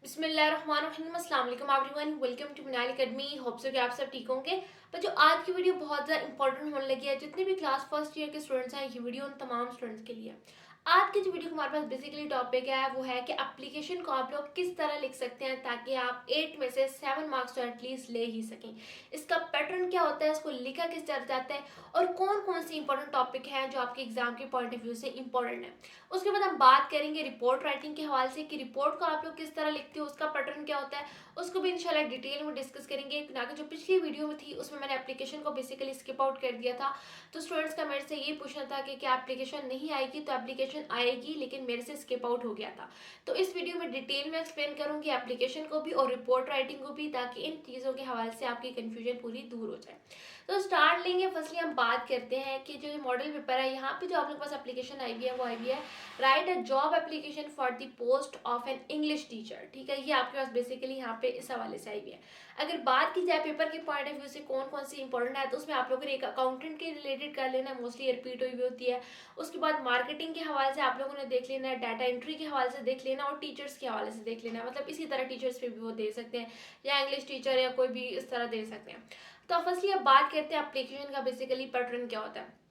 बिस्मिल्लाहिर्रहमानिर्रहीम, अस्सलाम वालेकुम everyone, welcome to Minal Academy. Hope so कि आप सब ठीक होंगे। बच्चों, आज की वीडियो बहुत ज़्यादा इंपॉर्टेंट होने लगी है। जितने भी क्लास फर्स्ट ईयर के स्टूडेंट्स हैं, ये वीडियो उन तमाम स्टूडेंट्स के लिए। आज की जो वीडियो हमारे पास बेसिकली टॉपिक है वो है कि एप्लीकेशन को आप लोग किस तरह लिख सकते हैं ताकि आप 8 में से 7 मार्क्स तो एटलीस्ट ले ही सकें। इसका पैटर्न क्या होता है, इसको लिखा किस तरह जाता है और कौन कौन सी इंपॉर्टेंट टॉपिक हैं जो आपके एग्जाम के पॉइंट ऑफ व्यू से इंपॉर्टेंट है। उसके बाद हम बात करेंगे रिपोर्ट राइटिंग के हवाले से कि रिपोर्ट को आप लोग किस तरह लिखते हो, उसका पैटर्न क्या होता है, उसको भी इंशाल्लाह डिटेल में डिस्कस करेंगे। क्योंकि जो पिछली वीडियो में थी उसमें मैंने एप्लीकेशन को बेसिकली स्किप आउट कर दिया था, तो स्टूडेंट्स का मेरे से ये पूछना था कि क्या एप्लीकेशन नहीं आएगी, तो एप्लीकेशन आएगी लेकिन मेरे से स्किप आउट हो गया था। तो इस वीडियो में डिटेल में एक्सप्लेन करूंगी एप्लीकेशन को भी और रिपोर्ट राइटिंग को भी, ताकि इन चीज़ों के हवाले से आपकी कन्फ्यूजन पूरी दूर हो जाए। तो स्टार्ट लेंगे। फर्स्टली हम बात करते हैं कि जो मॉडल पेपर है, यहाँ पे जो आप लोग के पास एप्लीकेशन आई हुई है वो आई हुई है right a job application for the post of an English teacher. ठीक है, ये आपके पास बेसिकली यहाँ पे इस हवाले से आई हुई है। अगर बात की जाए पेपर के पॉइंट ऑफ व्यू से कौन कौन सी इंपॉर्टेंट है, तो उसमें आप लोगों ने एक अकाउंटेंट के रिलेटेड कर लेना है, मोस्टली रिपीट हुई हुई होती है। उसके बाद मार्केटिंग के हवाले से आप लोगों ने देख लेना है, डाटा एंट्री के हवाले से देख लेना और टीचर्स के हवाले से देख लेना है। मतलब इसी तरह टीचर्स पे भी वो दे सकते हैं, या इंग्लिश टीचर या कोई भी इस तरह दे सकते हैं। तो फर्स्टली अब बात करते हैं एप्लीकेशन का बेसिकली पैटर्न क्या होता है।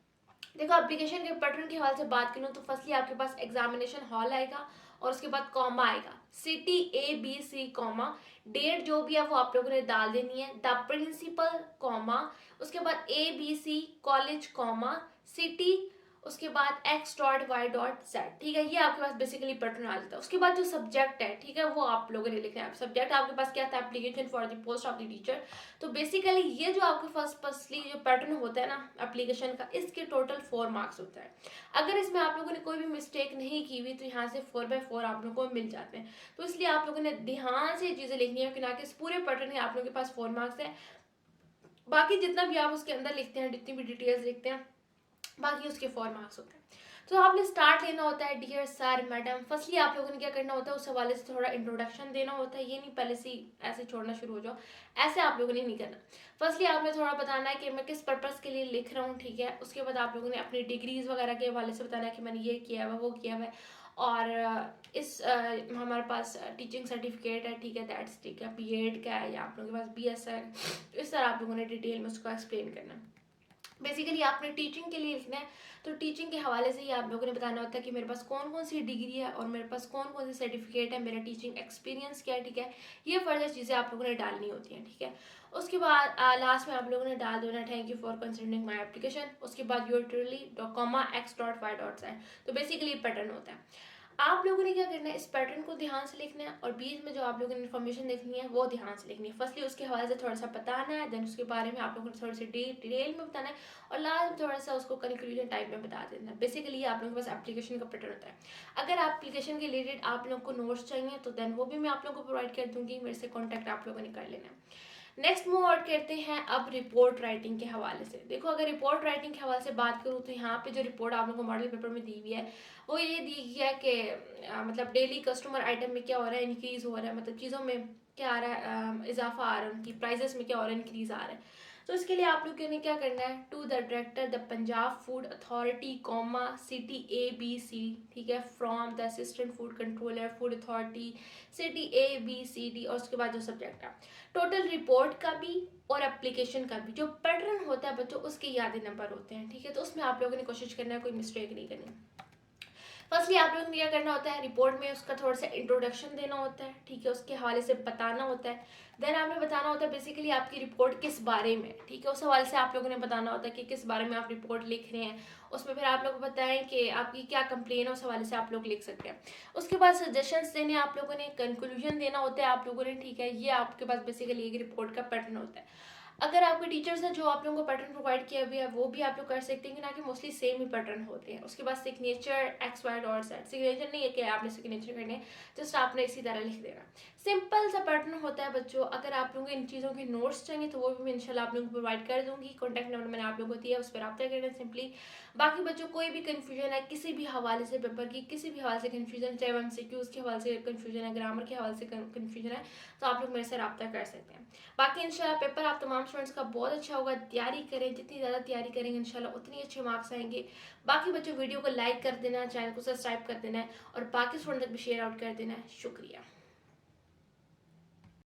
देखो, एप्लीकेशन के पैटर्न के हवाले से बात करूँ तो फर्स्टली आपके पास एग्जामिनेशन हॉल आएगा और उसके बाद कॉमा आएगा, सिटी ABC कॉमा, डेट जो भी है वो आप लोगों ने डाल देनी है, द प्रिंसिपल कॉमा, उसके बाद ABC कॉलेज कॉमा, सिटी, उसके बाद x.y.z। ठीक है, ये आपके पास बेसिकली पैटर्न आ जाता है। उसके बाद जो सब्जेक्ट है, ठीक है, वो आप लोगों ने लिखना है। सब्जेक्ट आपके पास क्या था, application for the post of the teacher. तो बेसिकली ये जो आपके पास फर्स्टली जो पैटर्न होता है ना एप्लीकेशन का, इसके टोटल 4 मार्क्स होता है। अगर इसमें आप लोगों ने कोई भी मिस्टेक नहीं की हुई तो यहाँ से 4/4 आप लोगों को मिल जाते हैं। तो इसलिए आप लोगों ने ध्यान से ये चीज़ें लिखनी है कि ना कि इस पूरे पैटर्न के आप लोगों के पास 4 मार्क्स है। बाकी जितना भी आप उसके अंदर लिखते हैं, जितनी भी डिटेल्स लिखते हैं, बाकी उसके 4 मार्क्स होते हैं। तो आपने स्टार्ट लेना होता है डियर सर मैडम। फर्स्टली आप लोगों ने क्या करना होता है, उस हवाले से थोड़ा इंट्रोडक्शन देना होता है। ये नहीं पहले से ऐसे छोड़ना शुरू हो जाओ, ऐसे आप लोगों ने नहीं करना। फर्स्टली आपने थोड़ा बताना है कि मैं किस पर्पज़ के लिए लिख रहा हूँ। ठीक है, उसके बाद आप लोगों ने अपनी डिग्रीज वगैरह के हवाले से बताना है कि मैंने ये किया हुआ, वो किया हुआ है, और हमारे पास टीचिंग सर्टिफिकेट है। ठीक है, दैट्स ठीक है, B.Ed का है या आप लोगों के पास BS है। इस तरह आप लोगों ने डिटेल में उसको एक्सप्लेन करना है। बेसिकली आपने टीचिंग के लिए लिखना है, तो टीचिंग के हवाले से ही आप लोगों ने बताना होता है कि मेरे पास कौन कौन सी डिग्री है और मेरे पास कौन कौन सी सर्टिफिकेट है, मेरा टीचिंग एक्सपीरियंस क्या है। ठीक है, ये फर्दर चीज़ें आप लोगों ने डालनी होती हैं। ठीक है, उसके बाद लास्ट में आप लोगों ने डाल देना thank you for considering my application. उसके बाद यूर ट्रूली कॉमा x.y.z। तो बेसिकली पैटर्न होता है। आप लोगों ने क्या करना है, इस पैटर्न को ध्यान से लिखना है और बीच में जो आप लोगों ने इन्फॉर्मेशन लिखनी है वो ध्यान से लिखनी है। फर्स्टली उसके हवाले से थोड़ा सा बताना है, देन उसके बारे में आप लोगों ने थोड़ी सी डिटेल में बताना है और लास्ट में थोड़ा सा उसको कंक्लूजन टाइप में बता देना है। बेसिकली ये आप लोगों के पास एप्लीकेशन का पैटर्न होता है। अगर एप्लीकेशन के रिलेटेड आप लोगों को नोट्स चाहिए तो देन वो भी मैं आप लोगों को प्रोवाइड कर दूंगी, मेरे से कॉन्टैक्ट आप लोगों ने कर लेना है। नेक्स्ट मूव आउट करते हैं अब रिपोर्ट राइटिंग के हवाले से। देखो, अगर रिपोर्ट राइटिंग के हवाले से बात करूँ तो यहाँ पे जो रिपोर्ट आप लोगों को मॉडल पेपर में दी हुई है वो ये दी गई है कि मतलब डेली कस्टमर आइटम में क्या हो रहा है, इंक्रीज हो रहा है, मतलब चीज़ों में क्या आ रहा है, इजाफा आ रहा है, उनकी प्राइजेस में क्या हो रहा है, इंक्रीज आ रहा है। तो इसके लिए आप लोगों ने क्या करना है, to the director the Punjab food authority comma city ABC। ठीक है, from the assistant food controller food authority city ABCD, और उसके बाद जो सब्जेक्ट है टोटल रिपोर्ट का भी और एप्लीकेशन का भी जो पैटर्न होता है बच्चों, उसके याद नंबर होते हैं। ठीक है, तो उसमें आप लोगों ने कोशिश करना है कोई मिस्टेक नहीं करनी। फर्स्टली आप लोगों ने क्या करना होता है, रिपोर्ट में उसका थोड़ा सा इंट्रोडक्शन देना होता है। ठीक है, उसके हवाले से बताना होता है। देन आपने बताना होता है बेसिकली आपकी रिपोर्ट किस बारे में। ठीक है, उस हवाले से आप लोगों ने बताना होता है कि किस बारे में आप रिपोर्ट लिख रहे हैं। उसमें फिर आप लोग बताएं कि आपकी क्या कंप्लेन है, उस हवाले से आप लोग लिख सकते हैं। उसके बाद सजेशंस देने आप लोगों ने, कंक्लूजन देना होता है आप लोगों ने। ठीक है, ये आपके पास बेसिकली एक रिपोर्ट का पैटर्न होता है। अगर आपके टीचर्स हैं जो आप लोगों को पैटर्न प्रोवाइड किया हुआ है वो भी आप लोग कर सकते हैं, कि ना कि मोस्टली सेम ही पैटर्न होते हैं। उसके बाद सिग्नेचर x.y.z। सिग्नेचर नहीं है कि आपने सिग्नेचर करने, जस्ट आपने इसी तरह लिख देना। सिंपल सा पैटर्न होता है बच्चों। अगर आप लोगों को इन चीज़ों के नोट्स चाहिए तो वो भी मैं इंशाल्लाह आप लोगों को प्रोवाइड कर दूंगी। कॉन्टैक्ट नंबर मैंने आप लोगों को दिया, उस पर रब्ता करना सिंपली। बाकी बच्चों कोई भी कन्फ्यूजन है किसी भी हवाले से, पेपर की किसी भी हवाले से कन्फ्यूजन, चाहे MCQs के हवाले से कन्फ्यूजन है, ग्रामर के हवाले से कन्फ्यूजन है, तो आप लोग मेरे से रब्ता कर सकते हैं। बाकी इंशाल्लाह पेपर आप तमाम स्टूडेंट्स का बहुत अच्छा होगा। तैयारी करें, जितनी ज़्यादा तैयारी करेंगे इंशाल्लाह उतनी अच्छे मार्क्स आएंगे। बाकी बच्चों वीडियो को लाइक कर देना, चैनल को सब्सक्राइब कर देना है और बाकी स्टूडेंट तक भी शेयर आउट कर देना है। शुक्रिया।